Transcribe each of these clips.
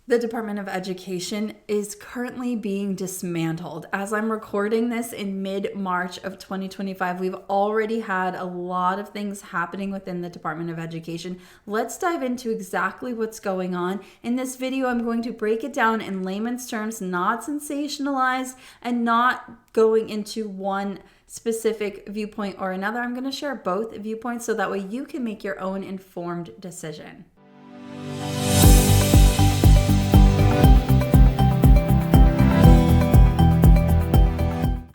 The Department of Education is currently being dismantled. As I'm recording this in mid-March of 2025, we've already had a lot of things happening within the Department of Education. Let's dive into exactly what's going on. In this video, I'm going to break it down in layman's terms, not sensationalized and not going into one specific viewpoint or another. I'm going to share both viewpoints so that way you can make your own informed decision.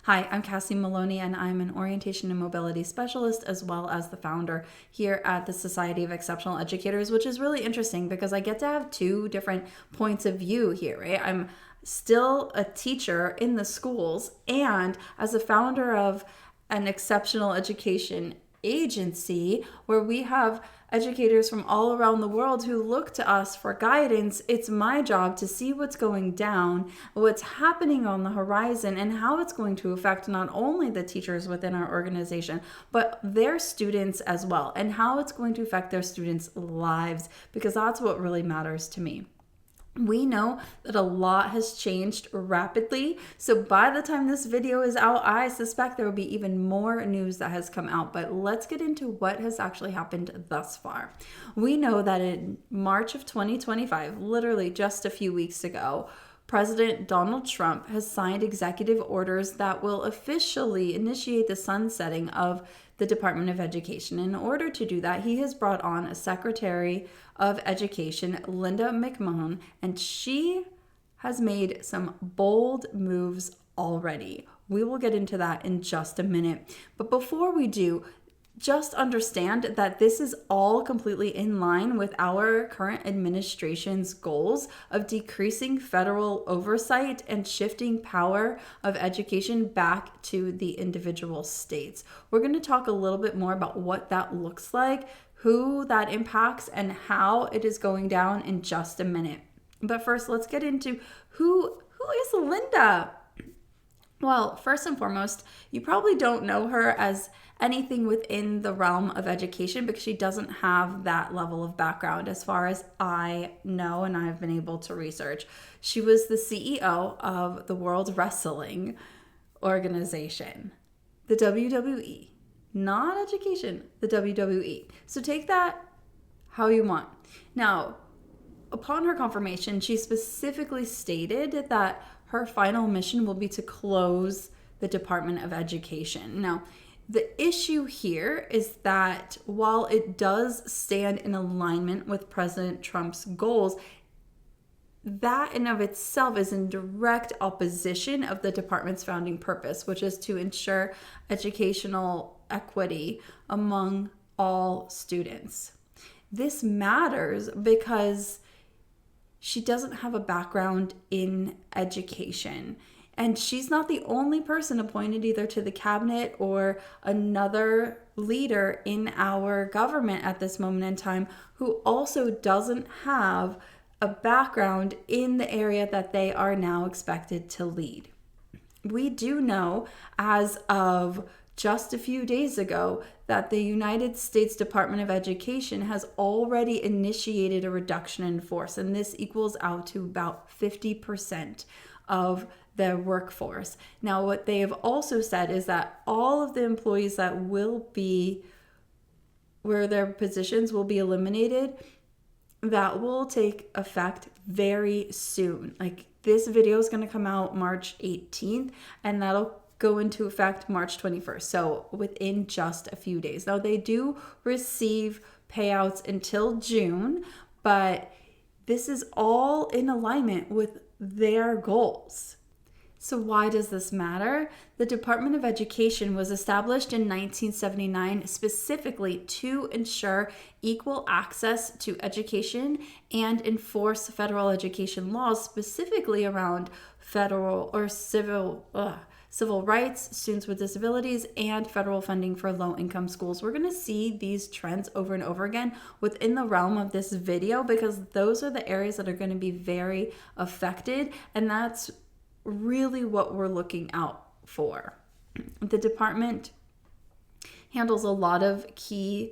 Hi, I'm Cassie Maloney, and I'm an orientation and mobility specialist as well as the founder here at the Society of Exceptional Educators, which is really interesting because I get to have two different points of view here, right? I'm still a teacher in the schools, and as a founder of an exceptional education agency where we have educators from all around the world who look to us for guidance, it's my job to see what's going down, what's happening on the horizon, and how it's going to affect not only the teachers within our organization, but their students as well, and how it's going to affect their students' lives, because that's what really matters to me. We know that a lot has changed rapidly, so by the time this video is out, I suspect there will be even more news that has come out, but let's get into what has actually happened thus far. We know that in March of 2025, literally just a few weeks ago, President Donald Trump has signed executive orders that will officially initiate the sunsetting of the Department of Education. In order to do that, he has brought on a Secretary of Education, Linda McMahon, and she has made some bold moves already. We will get into that in just a minute. But before we do, just understand that this is all completely in line with our current administration's goals of decreasing federal oversight and shifting power of education back to the individual states. We're going to talk a little bit more about what that looks like, who that impacts, and how it is going down in just a minute. But first, let's get into who is Linda? Well, first and foremost, you probably don't know her as anything within the realm of education because she doesn't have that level of background as far as I know and I've been able to research. She was the CEO of the World Wrestling Organization, the WWE, not education, the WWE. So take that how you want. Now, upon her confirmation, she specifically stated that her final mission will be to close the Department of Education. Now, the issue here is that while it does stand in alignment with President Trump's goals, that in of itself is in direct opposition of the department's founding purpose, which is to ensure educational equity among all students. This matters because she doesn't have a background in education. And she's not the only person appointed either to the cabinet or another leader in our government at this moment in time who also doesn't have a background in the area that they are now expected to lead. We do know, as of just a few days ago, that the United States Department of Education has already initiated a reduction in force, and this equals out to about 50% of their workforce. Now, what they have also said is that all of the employees that will be, where their positions will be eliminated, that will take effect very soon. Like, this video is going to come out March 18th, and that'll go into effect March 21st. So within just a few days. Now, they do receive payouts until June, but this is all in alignment with their goals. So why does this matter? The Department of Education was established in 1979 specifically to ensure equal access to education and enforce federal education laws, specifically around federal or civil rights, students with disabilities, and federal funding for low-income schools. We're going to see these trends over and over again within the realm of this video because those are the areas that are going to be very affected, and that's really what we're looking out for. The department handles a lot of key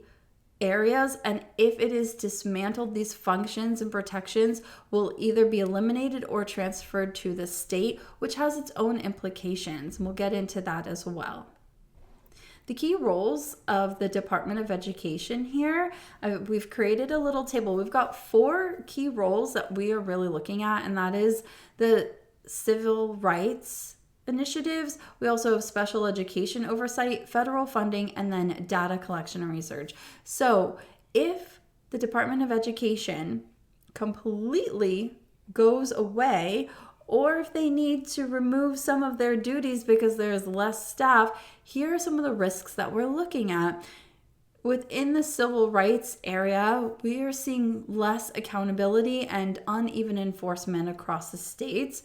areas, and if it is dismantled, these functions and protections will either be eliminated or transferred to the state, which has its own implications, and we'll get into that as well. The key roles of the Department of Education here, we've created a little table. We've got 4 key roles that we are really looking at, and that is the civil rights initiatives. We also have special education oversight, federal funding, and then data collection and research. So if the Department of Education completely goes away, or if they need to remove some of their duties because there's less staff, here are some of the risks that we're looking at. Within the civil rights area, we are seeing less accountability and uneven enforcement across the states.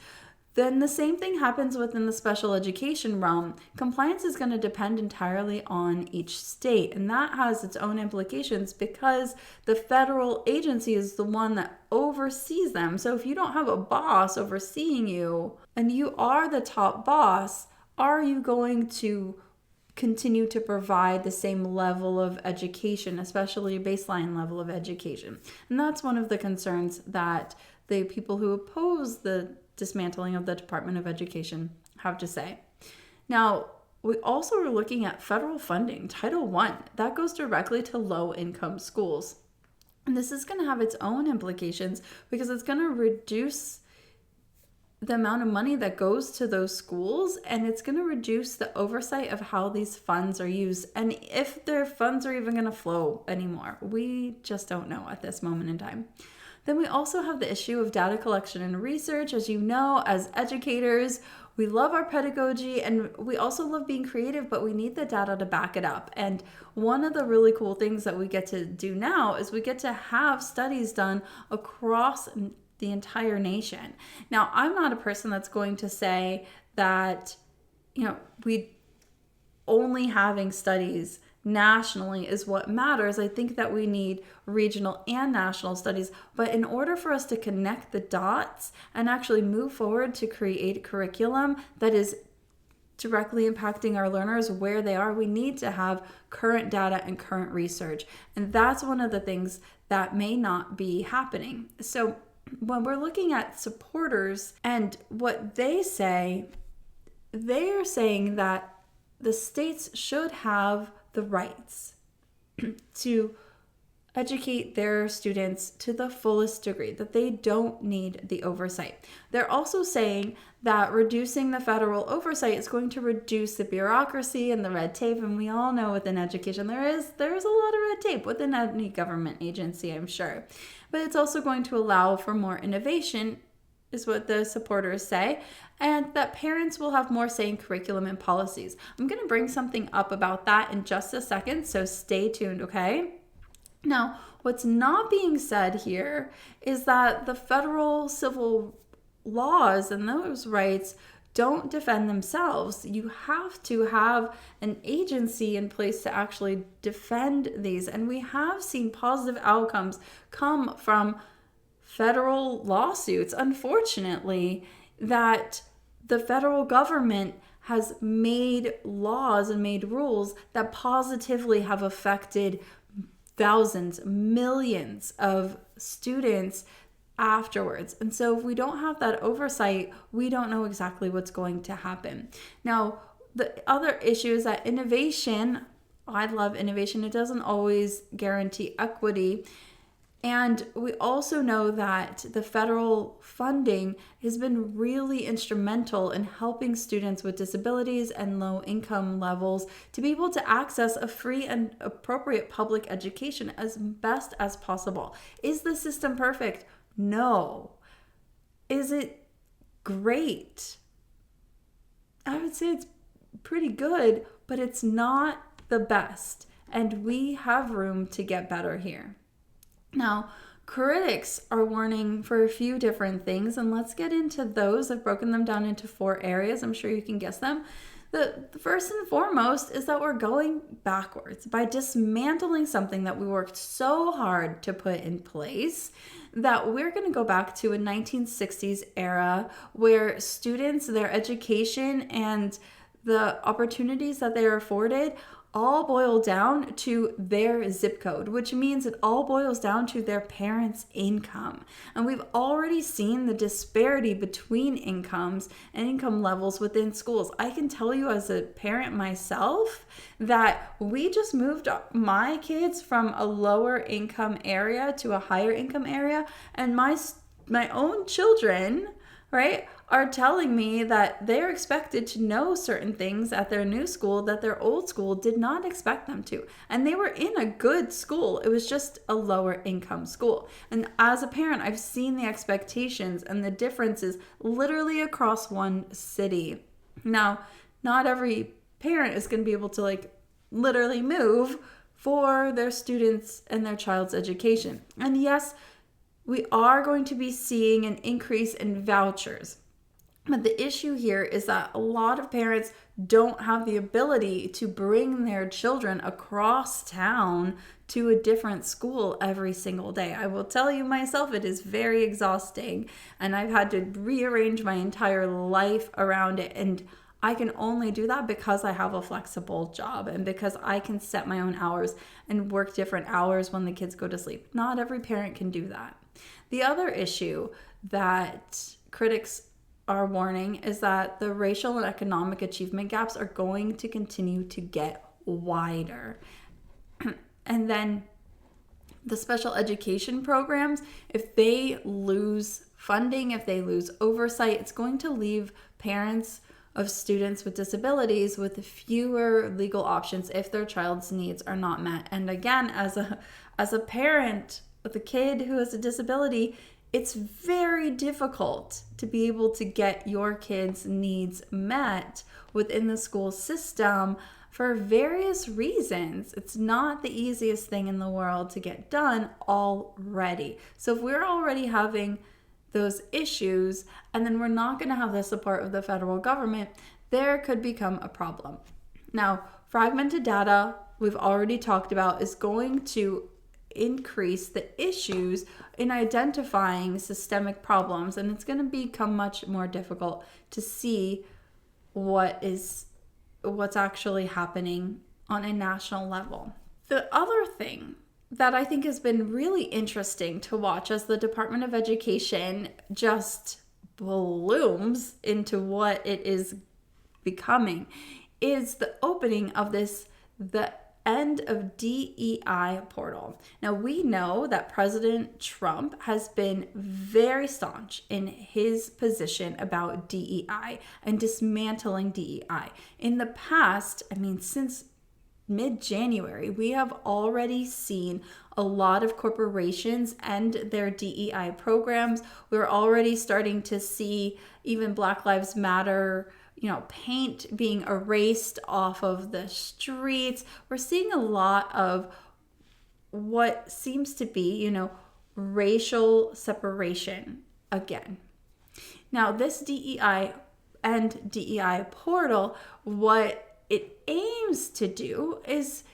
Then the same thing happens within the special education realm. Compliance is going to depend entirely on each state, and that has its own implications because the federal agency is the one that oversees them. So if you don't have a boss overseeing you and you are the top boss, are you going to continue to provide the same level of education, especially a baseline level of education? And that's one of the concerns that the people who oppose the dismantling of the Department of Education have to say. Now, we also are looking at federal funding, Title I. That goes directly to low-income schools. And this is going to have its own implications because it's going to reduce the amount of money that goes to those schools, and it's going to reduce the oversight of how these funds are used and if their funds are even going to flow anymore. We just don't know at this moment in time. Then we also have the issue of data collection and research. As you know, as educators, we love our pedagogy and we also love being creative, but we need the data to back it up. And one of the really cool things that we get to do now is we get to have studies done across the entire nation. Now, I'm not a person that's going to say that, we only having studies nationally is what matters. I think that we need regional and national studies, but in order for us to connect the dots and actually move forward to create curriculum that is directly impacting our learners where they are, we need to have current data and current research. And that's one of the things that may not be happening. So when we're looking at supporters and what they say, they are saying that the states should have the rights to educate their students to the fullest degree, that they don't need the oversight. They're also saying that reducing the federal oversight is going to reduce the bureaucracy and the red tape, and we all know within education there's a lot of red tape within any government agency, I'm sure. But it's also going to allow for more innovation, is what the supporters say, and that parents will have more say in curriculum and policies. I'm going to bring something up about that in just a second, so stay tuned, okay? Now, what's not being said here is that the federal civil laws and those rights don't defend themselves. You have to have an agency in place to actually defend these, and we have seen positive outcomes come from federal lawsuits, unfortunately, that the federal government has made laws and made rules that positively have affected thousands, millions of students afterwards. And so if we don't have that oversight, we don't know exactly what's going to happen. Now, the other issue is that innovation, I love innovation, it doesn't always guarantee equity. And we also know that the federal funding has been really instrumental in helping students with disabilities and low income levels to be able to access a free and appropriate public education as best as possible. Is the system perfect? No. Is it great? I would say it's pretty good, but it's not the best. And we have room to get better here. Now, critics are warning for a few different things, and let's get into those. I've broken them down into 4 areas. I'm sure you can guess them. The first and foremost is that we're going backwards by dismantling something that we worked so hard to put in place, that we're going to go back to a 1960s era where students, their education, and the opportunities that they are afforded all boil down to their zip code, which means it all boils down to their parents' income. And we've already seen the disparity between incomes and income levels within schools. I can tell you as a parent myself that we just moved my kids from a lower income area to a higher income area, and my own children, right, are telling me that they're expected to know certain things at their new school that their old school did not expect them to. And they were in a good school. It was just a lower income school. And as a parent, I've seen the expectations and the differences literally across one city. Now, not every parent is going to be able to literally move for their students and their child's education. And yes, we are going to be seeing an increase in vouchers. But the issue here is that a lot of parents don't have the ability to bring their children across town to a different school every single day. I will tell you myself, it is very exhausting, and I've had to rearrange my entire life around it. And I can only do that because I have a flexible job and because I can set my own hours and work different hours when the kids go to sleep. Not every parent can do that. The other issue that critics are warning is that the racial and economic achievement gaps are going to continue to get wider. And then the special education programs, if they lose funding, if they lose oversight, it's going to leave parents of students with disabilities with fewer legal options if their child's needs are not met. And again, as a parent with a kid who has a disability, it's very difficult to be able to get your kids' needs met within the school system for various reasons. It's not the easiest thing in the world to get done already. So if we're already having those issues and then we're not going to have the support of the federal government, there could become a problem. Now, fragmented data, we've already talked about, is going to increase the issues in identifying systemic problems, and it's going to become much more difficult to see what's actually happening on a national level. The other thing that I think has been really interesting to watch as the Department of Education just blooms into what it is becoming is the opening of the end of DEI portal. Now, we know that President Trump has been very staunch in his position about DEI and dismantling DEI. In the past, since mid-January, we have already seen a lot of corporations end their DEI programs. We're already starting to see even Black Lives Matter paint being erased off of the streets. We're seeing a lot of what seems to be, racial separation again. Now, this DEI and DEI portal, what it aims to do is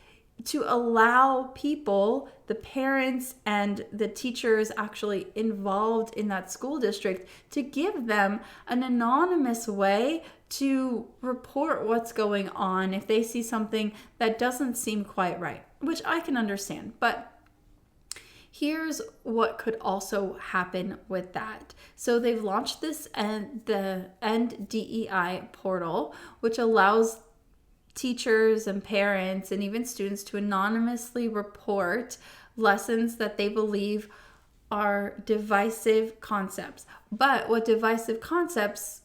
to allow people, the parents and the teachers actually involved in that school district, to give them an anonymous way to report what's going on if they see something that doesn't seem quite right, which I can understand. But here's what could also happen with that. So they've launched the End DEI portal, which allows teachers and parents and even students to anonymously report lessons that they believe are divisive concepts. But what divisive concepts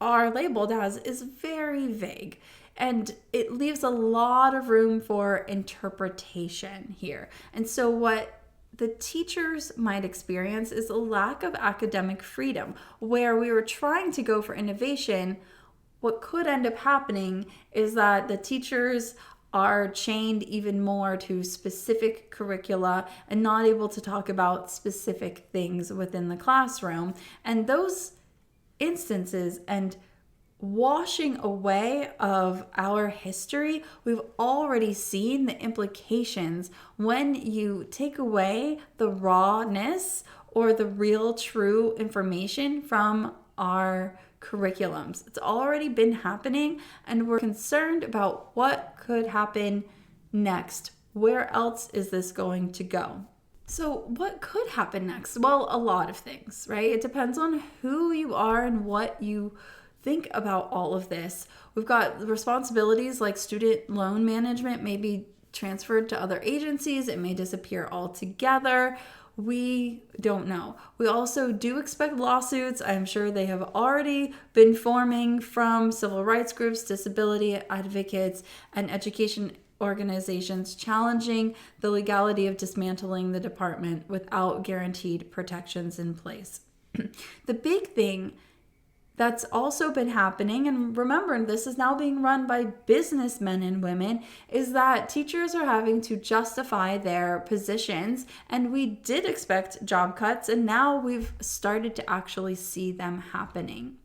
are labeled as is very vague, and it leaves a lot of room for interpretation here. And so what the teachers might experience is a lack of academic freedom. Where we were trying to go for innovation, what could end up happening is that the teachers are chained even more to specific curricula and not able to talk about specific things within the classroom. And those instances and washing away of our history, we've already seen the implications when you take away the rawness or the real true information from our curriculums. It's already been happening, and we're concerned about what could happen next? Where else is this going to go? So what could happen next? Well, a lot of things, right? It depends on who you are and what you think about all of this. We've got responsibilities like student loan management may be transferred to other agencies. It may disappear altogether. We don't know. We also do expect lawsuits. I'm sure they have already been forming from civil rights groups, disability advocates, and education organizations challenging the legality of dismantling the department without guaranteed protections in place. The big thing that's also been happening, and remember, this is now being run by businessmen and women, is that teachers are having to justify their positions. And we did expect job cuts, and now we've started to actually see them happening.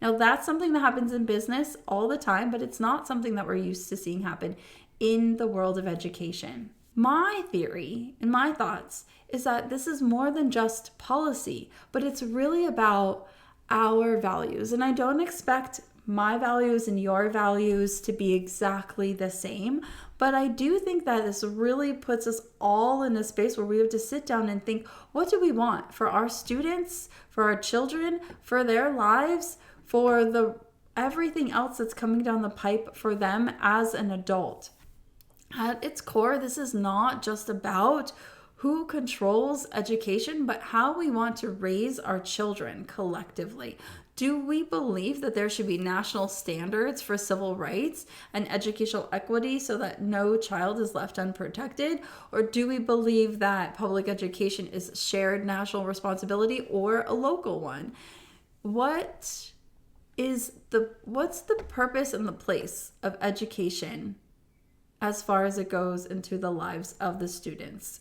Now, that's something that happens in business all the time, but it's not something that we're used to seeing happen in the world of education. My theory and my thoughts is that this is more than just policy, but it's really about our values. And I don't expect my values and your values to be exactly the same, but I do think that this really puts us all in a space where we have to sit down and think, what do we want for our students, for our children, for their lives, for the everything else that's coming down the pipe for them as an adult. At its core, this is not just about who controls education, but how we want to raise our children collectively. Do we believe that there should be national standards for civil rights and educational equity so that no child is left unprotected? Or do we believe that public education is shared national responsibility or a local one? What's the purpose and the place of education as far as it goes into the lives of the students?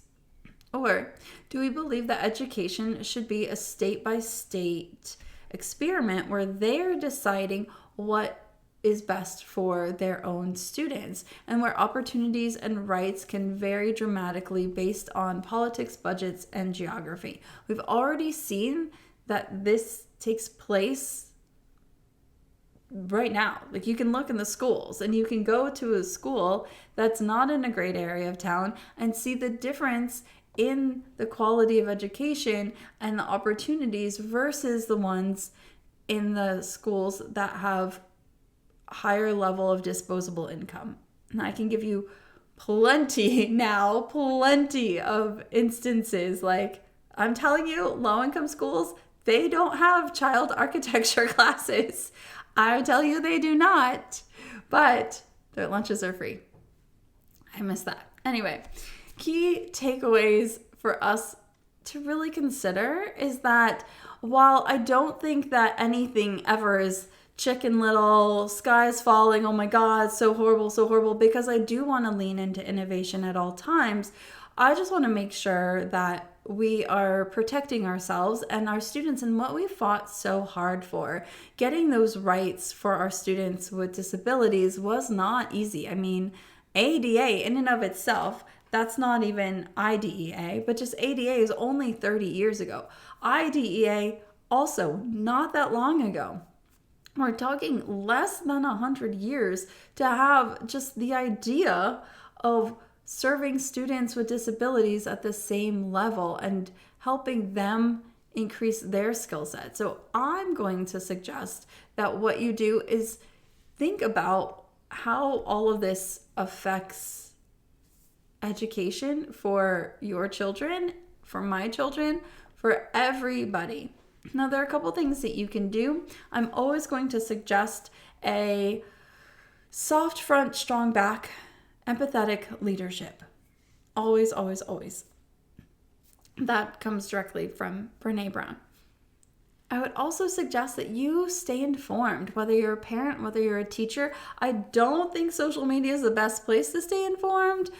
Or do we believe that education should be a state-by-state experiment where they're deciding what is best for their own students, and where opportunities and rights can vary dramatically based on politics, budgets, and geography? We've already seen that this takes place right now. Like, you can look in the schools, and you can go to a school that's not in a great area of town and see the difference in the quality of education and the opportunities versus the ones in the schools that have higher level of disposable income. And I can give you plenty of instances. Like, I'm telling you, low-income schools, they don't have child architecture classes. I tell you, they do not, but their lunches are free. I miss that. Anyway, key takeaways for us to really consider is that while I don't think that anything ever is Chicken Little, skies falling, oh my God, so horrible, because I do want to lean into innovation at all times, I just want to make sure that we are protecting ourselves and our students and what we fought so hard for. Getting those rights for our students with disabilities was not easy. I mean, ADA in and of itself, that's not even IDEA, but just ADA is only 30 years ago. IDEA also not that long ago. We're talking less than 100 years to have just the idea of serving students with disabilities at the same level and helping them increase their skill set. So I'm going to suggest that what you do is think about how all of this affects education for your children, for my children, for everybody. Now, there are a couple things that you can do. I'm always going to suggest a soft front, strong back, empathetic leadership. Always, always, always. That comes directly from Brené Brown. I would also suggest that you stay informed, whether you're a parent, whether you're a teacher. I don't think social media is the best place to stay informed.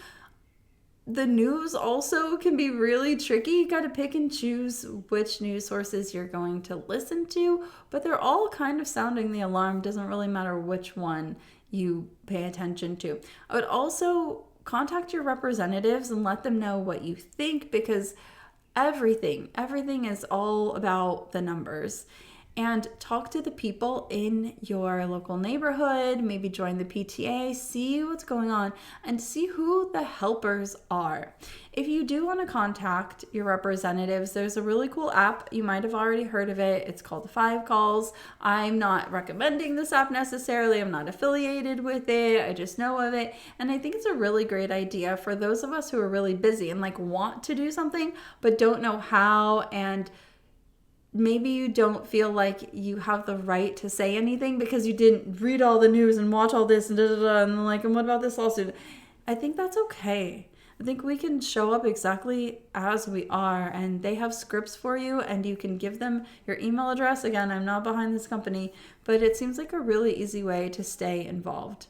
The news also can be really tricky. You got to pick and choose which news sources you're going to listen to, but they're all kind of sounding the alarm. Doesn't really matter which one you pay attention to. I would also contact your representatives and let them know what you think, because everything is all about the numbers. and talk to the people in your local neighborhood, maybe join the PTA, see what's going on, and see who the helpers are. If you do want to contact your representatives, there's a really cool app. You might have already heard of it. It's called 5 Calls. I'm not recommending this app necessarily. I'm not affiliated with it. I just know of it. And I think it's a really great idea for those of us who are really busy and like want to do something, but don't know how, and maybe you don't feel like you have the right to say anything because you didn't read all the news and watch all this and and like, and what about this lawsuit? I think that's okay. I think we can show up exactly as we are, and they have scripts for you, and you can give them your email address. Again, I'm not behind this company, but it seems like a really easy way to stay involved.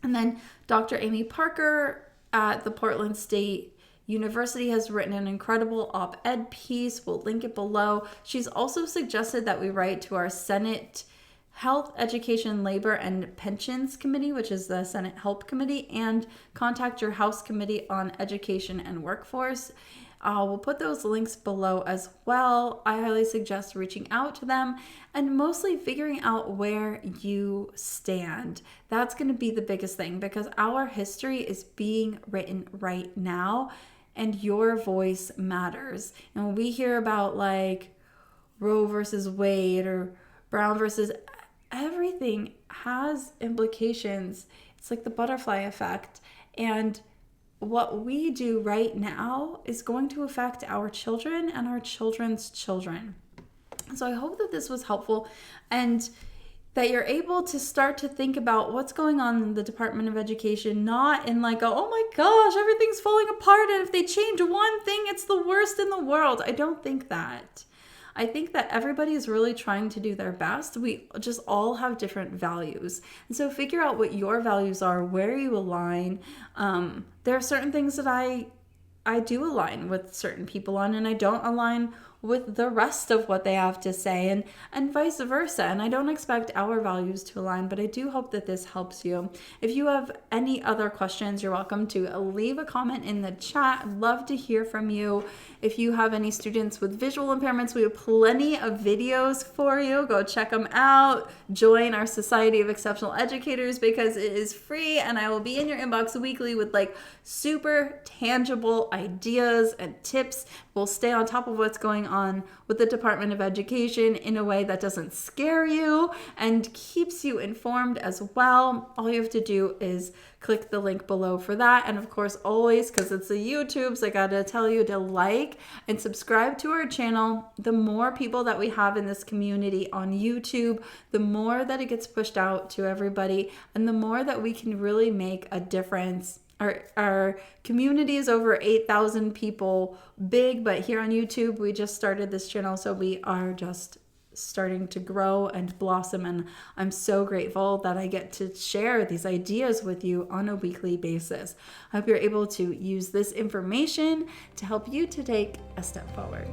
And then Dr. Amy Parker at the Portland State University has written an incredible op-ed piece. We'll link it below. She's also suggested that we write to our Senate Health, Education, Labor, and Pensions Committee, which is the Senate Help Committee, and contact your House Committee on Education and Workforce. We'll put those links below as well. I highly suggest reaching out to them and mostly figuring out where you stand. That's going to be the biggest thing, because our history is being written right now, and your voice matters. And when we hear about like Roe versus Wade or Brown versus, everything has implications. It's like the butterfly effect. And what we do right now is going to affect our children and our children's children. So I hope that this was helpful, and that you're able to start to think about what's going on in the Department of Education, not in like, oh my gosh, everything's falling apart, and if they change one thing, it's the worst in the world. I don't think that. I think that everybody is really trying to do their best. We just all have different values. And so figure out what your values are, where you align. There are certain things that I do align with certain people on, and I don't align with the rest of what they have to say, and vice versa. And I don't expect our values to align, but I do hope that this helps you. If you have any other questions, you're welcome to leave a comment in the chat. I'd love to hear from you. If you have any students with visual impairments, we have plenty of videos for you. Go check them out. Join our Society of Exceptional Educators because it is free, and I will be in your inbox weekly with like super tangible ideas and tips. We'll stay on top of what's going on with the Department of Education in a way that doesn't scare you and keeps you informed as well. All you have to do is click the link below for that. And of course, always, because it's a YouTube, so I gotta tell you to like and subscribe to our channel. The more people that we have in this community on YouTube, the more that it gets pushed out to everybody, and the more that we can really make a difference. Our community is over 8,000 people big, but here on YouTube, we just started this channel, so we are just starting to grow and blossom, and I'm so grateful that I get to share these ideas with you on a weekly basis. I hope you're able to use this information to help you to take a step forward.